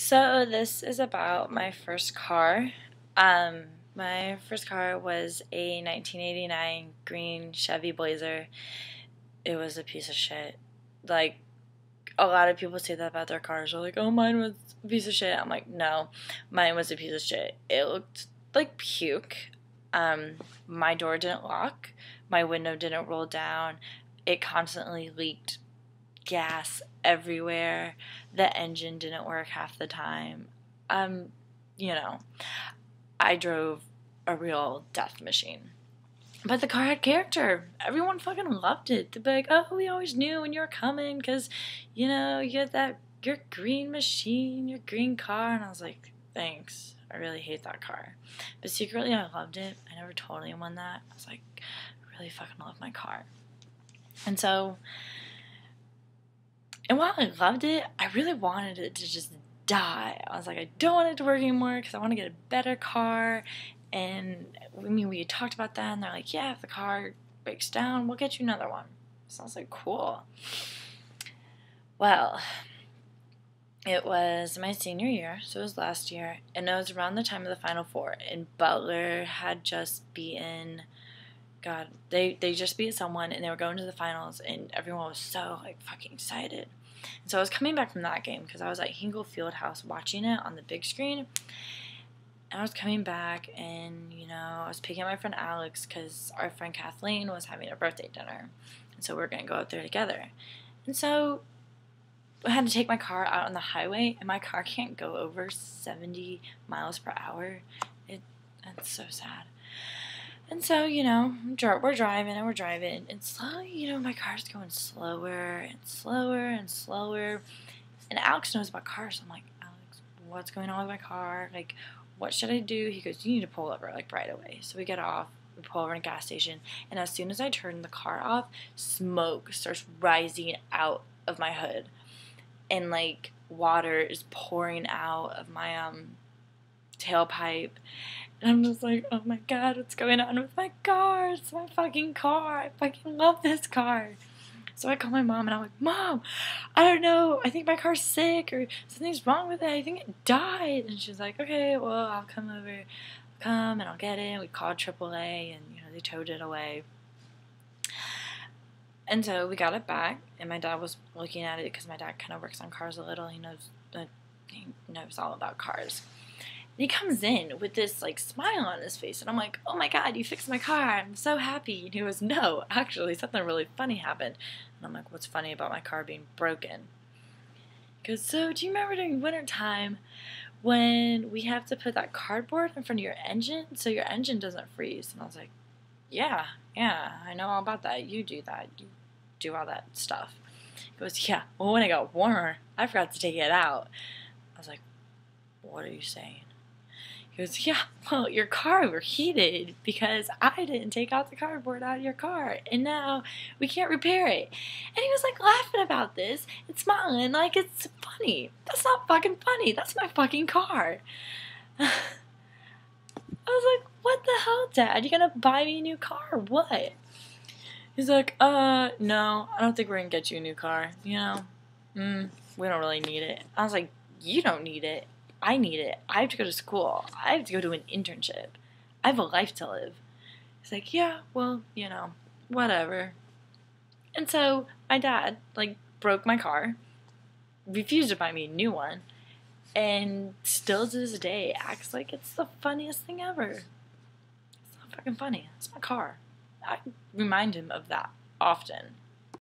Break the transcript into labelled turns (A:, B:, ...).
A: So this is about my first car. My first car was a 1989 green Chevy Blazer. It was a piece of shit. Like, a lot of people say that about their cars. They're like, oh, mine was a piece of shit. I'm like, no, mine was a piece of shit. It looked like puke. My door didn't lock. My window didn't roll down. It constantly leaked gas everywhere. The engine didn't work half the time. Um, you know, I drove a real death machine. But the car had character. Everyone fucking loved it. They'd be like, oh, we always knew when you were coming because, you had your green machine, your green car. And I was like, thanks. I really hate that car. But secretly, I loved it. I never told anyone that. I was like, I really fucking love my car. And while I loved it, I really wanted it to just die. I was like, I don't want it to work anymore because I want to get a better car. And we talked about that, and they're like, yeah, if the car breaks down, we'll get you another one. So I was like, cool. Well, it was my senior year, so it was last year, and it was around the time of the Final Four, and Butler had just beaten, they just beat someone, and they were going to the finals, and everyone was so, fucking excited. And so I was coming back from that game, because I was at Hinkle Fieldhouse watching it on the big screen. And I was coming back, and, I was picking up my friend Alex because our friend Kathleen was having a birthday dinner. And so we were going to go out there together. And so I had to take my car out on the highway, and my car can't go over 70 miles per hour. That's so sad. And so, we're driving, and slowly, my car's going slower and slower and slower. And Alex knows about cars, so I'm like, Alex, what's going on with my car? What should I do? He goes, you need to pull over, right away. So we get off, we pull over in a gas station, and as soon as I turn the car off, smoke starts rising out of my hood. And, water is pouring out of my, tailpipe. And I'm just like, oh my god, what's going on with my car? It's my fucking car. I fucking love this car. So I call my mom, and I'm like, Mom, I don't know. I think my car's sick, or something's wrong with it. I think it died. And she's like, okay, well, I'll come over. I'll come, and I'll get it. And we called AAA, and, they towed it away. And so we got it back, and my dad was looking at it because my dad kind of works on cars a little. He knows all about cars. And he comes in with this, smile on his face, and I'm like, oh my god, you fixed my car. I'm so happy. And he goes, no, actually, something really funny happened. And I'm like, what's funny about my car being broken? He goes, so do you remember during winter time when we have to put that cardboard in front of your engine so your engine doesn't freeze? And I was like, yeah, I know all about that. You do that. You do all that stuff. He goes, yeah, well, when it got warmer, I forgot to take it out. I was like, what are you saying? He goes, yeah, well, your car overheated because I didn't take out the cardboard out of your car, and now we can't repair it. And he was, laughing about this and smiling like it's funny. That's not fucking funny. That's my fucking car. I was like, what the hell, Dad? You gonna buy me a new car or what? He's like, no, I don't think we're gonna get you a new car. We don't really need it. I was like, you don't need it. I need it. I have to go to school. I have to go to an internship. I have a life to live. He's like, yeah, well, whatever. And so my dad, broke my car, refused to buy me a new one, and still to this day acts like it's the funniest thing ever. It's not fucking funny. It's my car. I remind him of that often.